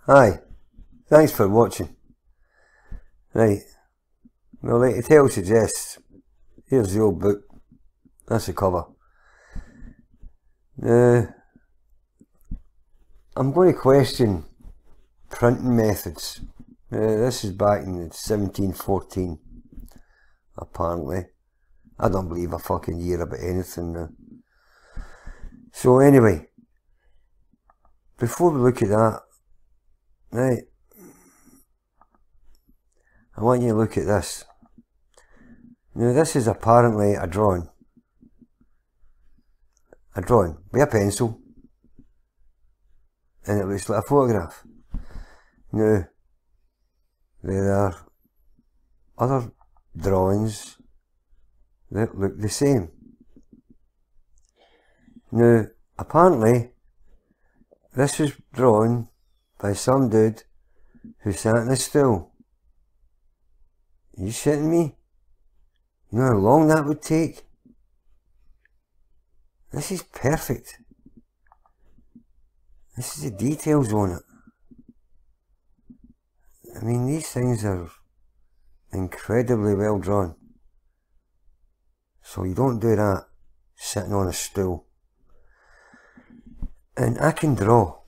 Hi, thanks for watching. Right, well, like the title suggests, here's the old book. That's the cover. I'm going to question printing methods. This is back in 1714, apparently. I don't believe a fucking year about anything. So anyway, before we look at that, right, I want you to look at this. Now this is apparently a drawing. A drawing with a pencil. And it looks like a photograph. Now, there are other drawings that look the same. Now, apparently, this was drawn by some dude who sat in a stool. Are you shitting me? You know how long that would take? This is perfect. This is the details on it. I mean, these things are incredibly well drawn. So you don't do that sitting on a stool. And I can draw.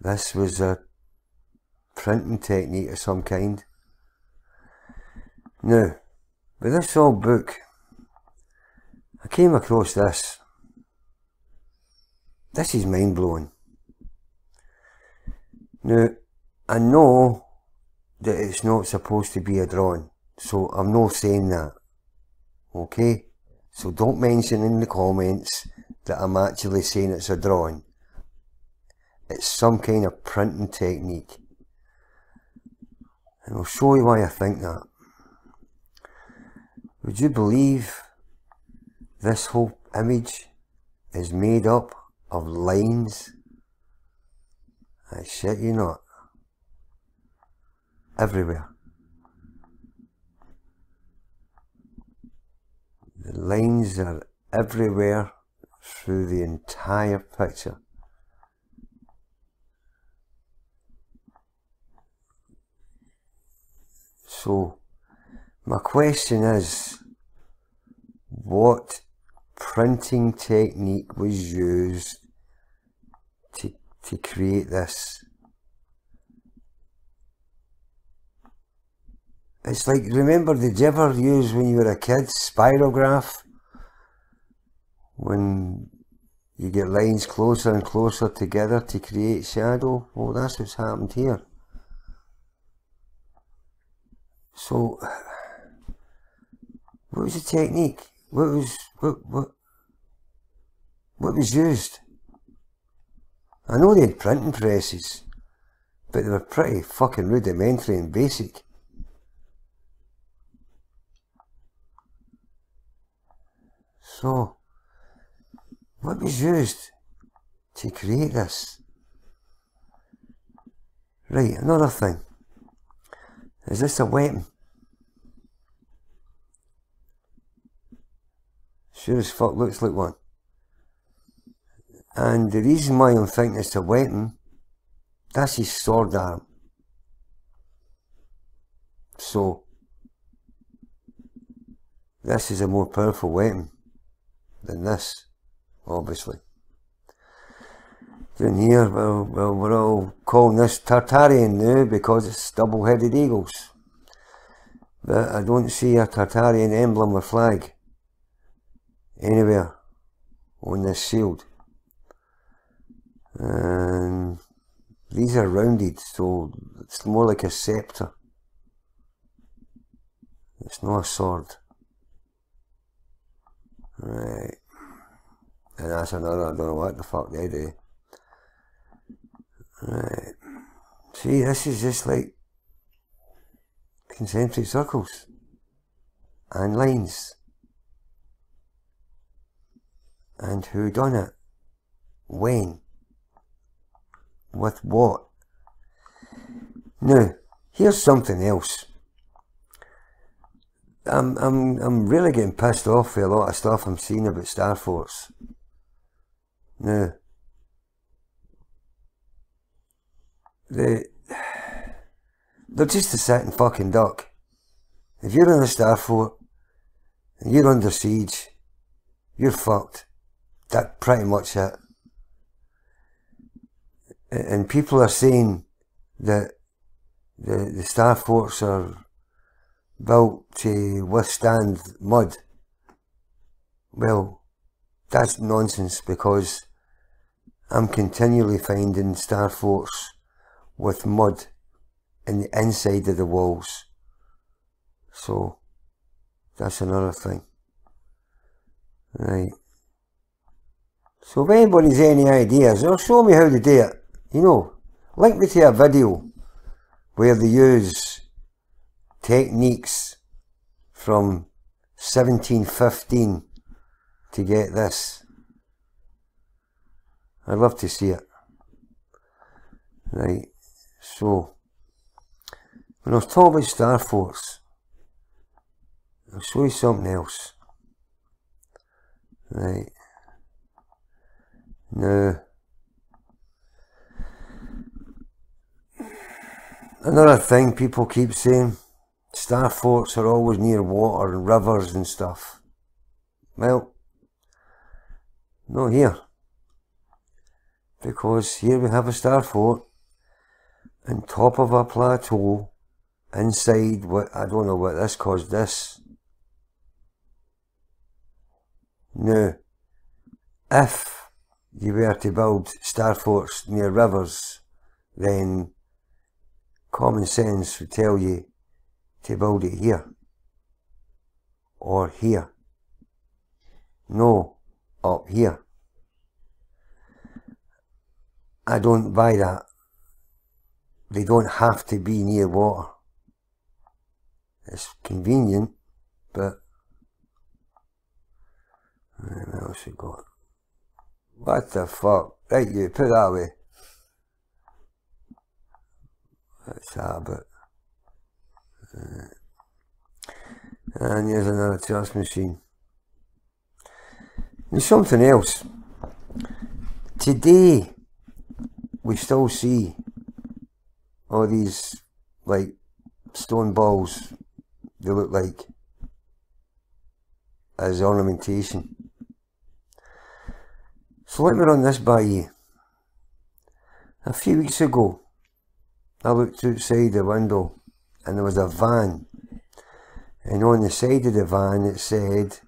This was a printing technique of some kind. Now, with this old book, I came across this. This is mind blowing. Now, I know that it's not supposed to be a drawing, so I'm not saying that. Okay? So don't mention in the comments that I'm actually saying it's a drawing. It's some kind of printing technique. And I'll show you why I think that. Would you believe this whole image is made up of lines? I shit you not. Everywhere. The lines are everywhere through the entire picture. So, my question is, what printing technique was used to create this? It's like, remember, did you ever use when you were a kid, spirograph? When you get lines closer and closer together to create shadow? Well, that's what's happened here. So, what was the technique? What was used? I know they had printing presses, but they were pretty fucking rudimentary and basic. So, what was used to create this? Right, another thing. Is this a weapon? Sure as fuck looks like one. And the reason why I'm thinking it's a weapon, that's his sword arm. So, this is a more powerful weapon than this, obviously. Down here, well, we're all calling this Tartarian now because it's double-headed eagles. But I don't see a Tartarian emblem or flag anywhere on this shield. And these are rounded, so it's more like a scepter. It's not a sword. Right. And that's another, I don't know what the fuck they do. Right. See, this is just like concentric circles and lines. And who done it? When? With what? Now, here's something else. I'm really getting pissed off with a lot of stuff I'm seeing about Star Force. Now, they're just a sitting fucking duck. If you're in a Star Fort and you're under siege, you're fucked. That's pretty much it. And people are saying that the Star Forts are built to withstand mud. Well, that's nonsense, because I'm continually finding Star Forts with mud in the inside of the walls. So, that's another thing. Right. So if anybody's any ideas, or show me how to do it, you know, link me to a video where they use techniques from 1715 to get this. I'd love to see it. Right, so when I was talking about Star Force, I'll show you something else. Right, now another thing people keep saying, Star Forts are always near water and rivers and stuff. Well, not here. Because here we have a Star Fort on top of a plateau inside what, I don't know what this caused this. Now, if you were to build Star Forts near rivers, then common sense would tell you to build it here. Or here. No, up here. I don't buy that. They don't have to be near water. It's convenient, but what else we got? What the fuck? Right, you put that away. That's that bit. And here's another chess machine. There's something else. Today, we still see all these, like, stone balls, they look like, as ornamentation. So let me run this by you. A few weeks ago, I looked outside the window and there was a van, and on the side of the van it said,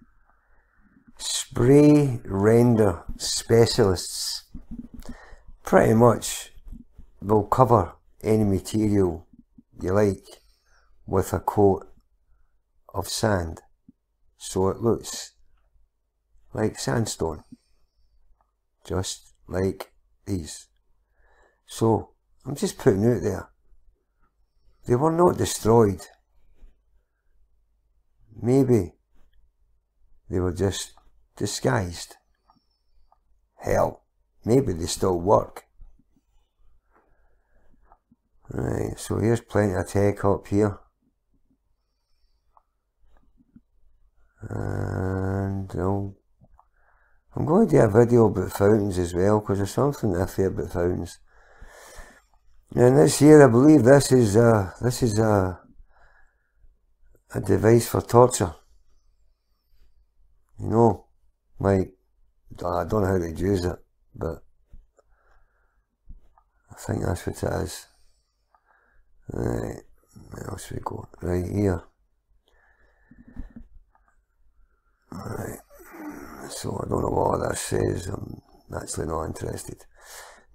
Spray Render Specialists. Pretty much will cover any material you like with a coat of sand, so it looks like sandstone, just like these. So I'm just putting out there, they were not destroyed. Maybe they were just disguised. Hell, maybe they still work. Right, so here's plenty of tech up here. And I'm going to do a video about fountains as well, because there's something iffy about fountains. And this here, I believe this is a device for torture. You know, like, I don't know how to use it, but think that's what it is. Right, where else we go? Right here. Right, so I don't know what that says. I'm actually not interested.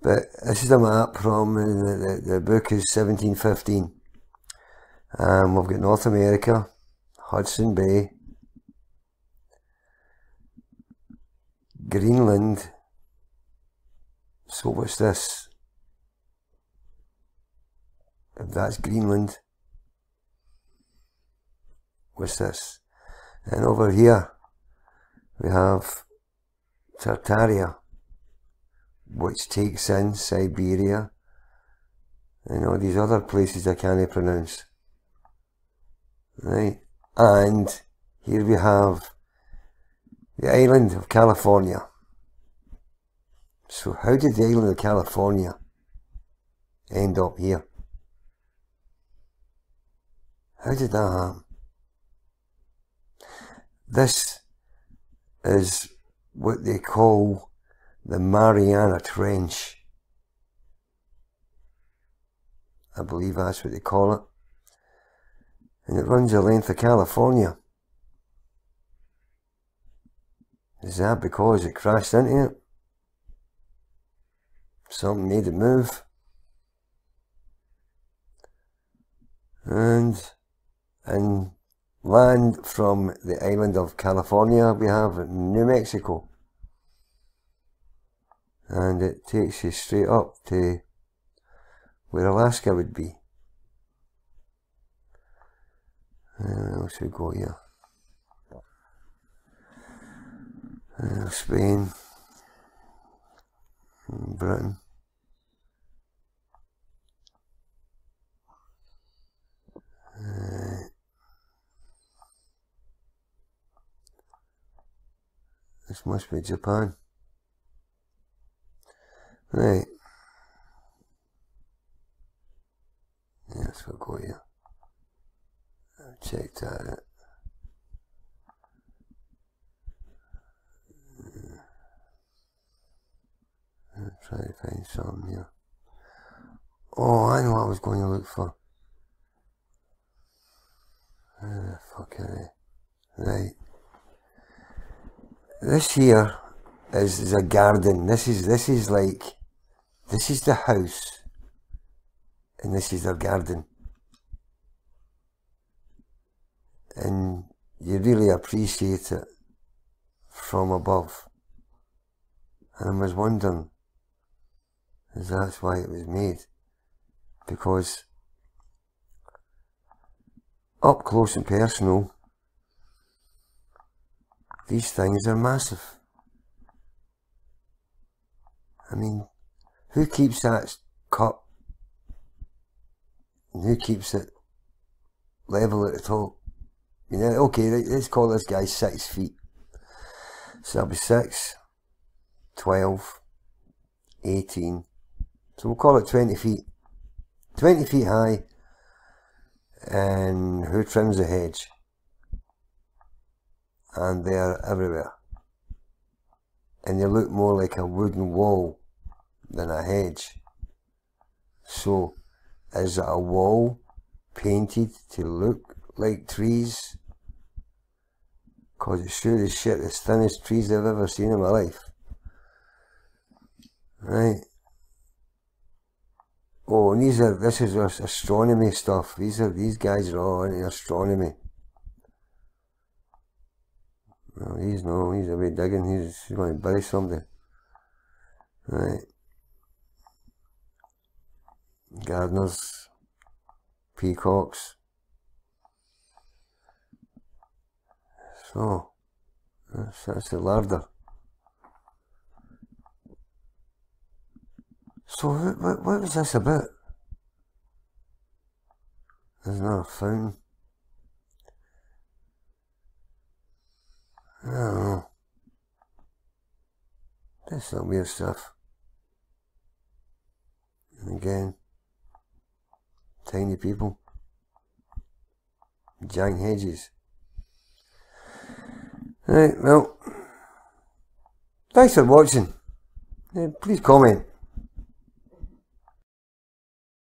But this is a map from the book is 1715. We've got North America, Hudson Bay, Greenland. So what's this? If that's Greenland, what's this? And over here we have Tartaria, which takes in Siberia and all these other places I can't pronounce. Right, and here we have the island of California. So how did the island of California end up here? How did that happen? This is what they call the Mariana Trench. I believe that's what they call it. And it runs the length of California. Is that because it crashed into it? Something made it move. And land from the island of California we have New Mexico. And it takes you straight up to where Alaska would be. Where else we go here? Spain, Britain. This must be Japan. Right. Yes, we'll go here. Check that out. Try to find something here. Oh, I know what I was going to look for. Where the fuck are they? Right. This here is a garden. This is the house, and this is their garden. And you really appreciate it from above. And I was wondering, is that's why it was made? Because up close and personal, these things are massive. I mean, who keeps that cup? And who keeps it level at the top? You know, okay, let's call this guy 6 feet. So that'll be 6, 12, 18. So we'll call it 20 feet. 20 feet high. And who trims the hedge? And they're everywhere. And they look more like a wooden wall than a hedge. So, is it a wall painted to look like trees? Cause it's sure as shit the thinnest trees I've ever seen in my life. Right. Oh, and this is astronomy stuff. These guys are all into astronomy. Well, he's away digging, he's going to bury somebody. Right. Gardeners, peacocks. So, that's the larder. So, what was this about? There's another fountain. I don't know. That's some weird stuff. And again, tiny people. Giant hedges. Right, well, thanks for watching. Please comment.